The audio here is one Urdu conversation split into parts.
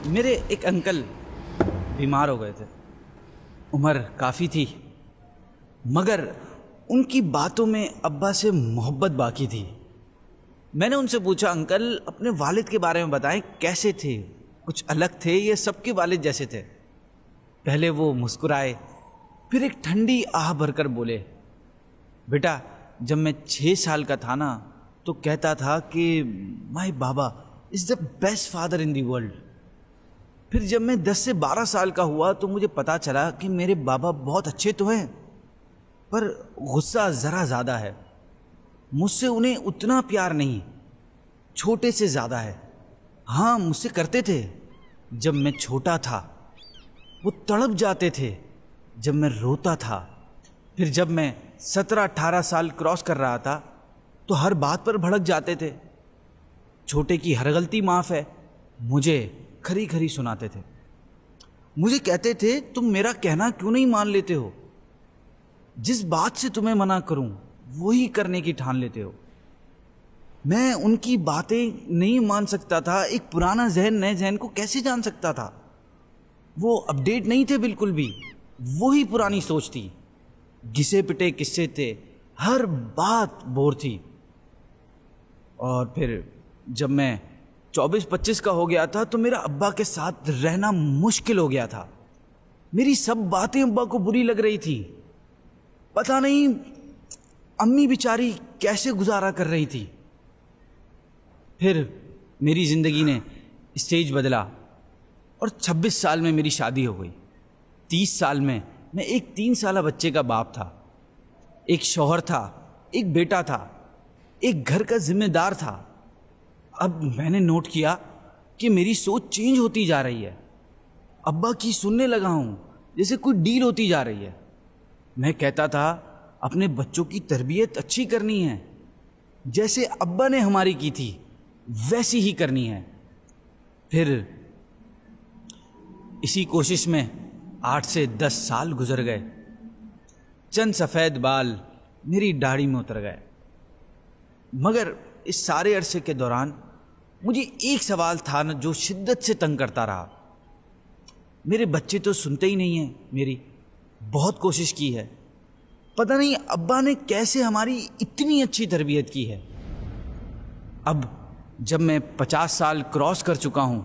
میرے ایک انکل بیمار ہو گئے تھے، عمر کافی تھی، مگر ان کی باتوں میں ابا سے محبت باقی تھی۔ میں نے ان سے پوچھا، انکل اپنے والد کے بارے میں بتائیں، کیسے تھے؟ کچھ الگ تھے یا سب کے والد جیسے تھے؟ پہلے وہ مسکرائے، پھر ایک ٹھنڈی آہ بھر کر بولے، بیٹا جب میں 6 سال کا تھا نا تو کہتا تھا کہ my baba is the best father in the world. پھر جب میں 10 سے 12 سال کا ہوا تو مجھے پتا چلا کہ میرے بابا بہت اچھے تو ہیں، پر غصہ ذرا زیادہ ہے، مجھ سے انہیں اتنا پیار نہیں، چھوٹے سے زیادہ ہے۔ ہاں مجھ سے کرتے تھے جب میں چھوٹا تھا، وہ تڑپ جاتے تھے جب میں روتا تھا، پھر جب میں 17-18 سال کراس کر رہا تھا تو ہر بات پر بھڑک جاتے تھے۔ چھوٹے کی ہر غلطی معاف ہے، مجھے کھری کھری سناتے تھے، مجھے کہتے تھے تم میرا کہنا کیوں نہیں مان لیتے ہو؟ جس بات سے تمہیں منع کروں وہی کرنے کی ٹھان لیتے ہو۔ میں ان کی باتیں نہیں مان سکتا تھا، ایک پرانا ذہن نئے ذہن کو کیسے جان سکتا تھا؟ وہ اپڈیٹ نہیں تھے بالکل بھی، وہی پرانی سوچ تھی، گھسے پٹے قصے تھے، ہر بات بور تھی۔ اور پھر جب میں 24-25 کا ہو گیا تھا تو میرا ابا کے ساتھ رہنا مشکل ہو گیا تھا، میری سب باتیں ابا کو بری لگ رہی تھی، پتہ نہیں امی بیچاری کیسے گزارا کر رہی تھی۔ پھر میری زندگی نے اسٹیج بدلا اور 26 سال میں میری شادی ہو گئی۔ 30 سال میں میں ایک 3 سالہ بچے کا باپ تھا، ایک شوہر تھا، ایک بیٹا تھا، ایک گھر کا ذمہ دار تھا۔ اب میں نے نوٹ کیا کہ میری سوچ چینج ہوتی جا رہی ہے، ابا کی سننے لگا ہوں جیسے کوئی ڈیل ہوتی جا رہی ہے۔ میں کہتا تھا اپنے بچوں کی تربیت اچھی کرنی ہے، جیسے ابا نے ہماری کی تھی ویسی ہی کرنی ہے۔ پھر اسی کوشش میں 8 سے 10 سال گزر گئے، چند سفید بال میری داڑھی میں اتر گئے، مگر اس سارے عرصے کے دوران مجھے ایک سوال تھا نا جو شدت سے تنگ کرتا رہا۔ میرے بچے تو سنتے ہی نہیں ہیں میری، بہت کوشش کی ہے، پتہ نہیں ابا نے کیسے ہماری اتنی اچھی تربیت کی ہے۔ اب جب میں 50 سال کراس کر چکا ہوں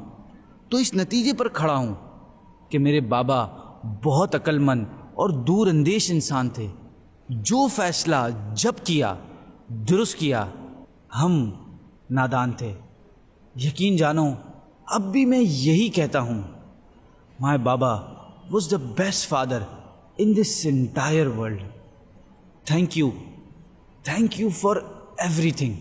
تو اس نتیجے پر کھڑا ہوں کہ میرے بابا بہت عقل مند اور دور اندیش انسان تھے، جو فیصلہ جب کیا درست کیا، ہم نادان تھے۔ یقین جانو اب بھی میں یہی کہتا ہوں، مائی بابا was the best father in this entire world. Thank you for everything.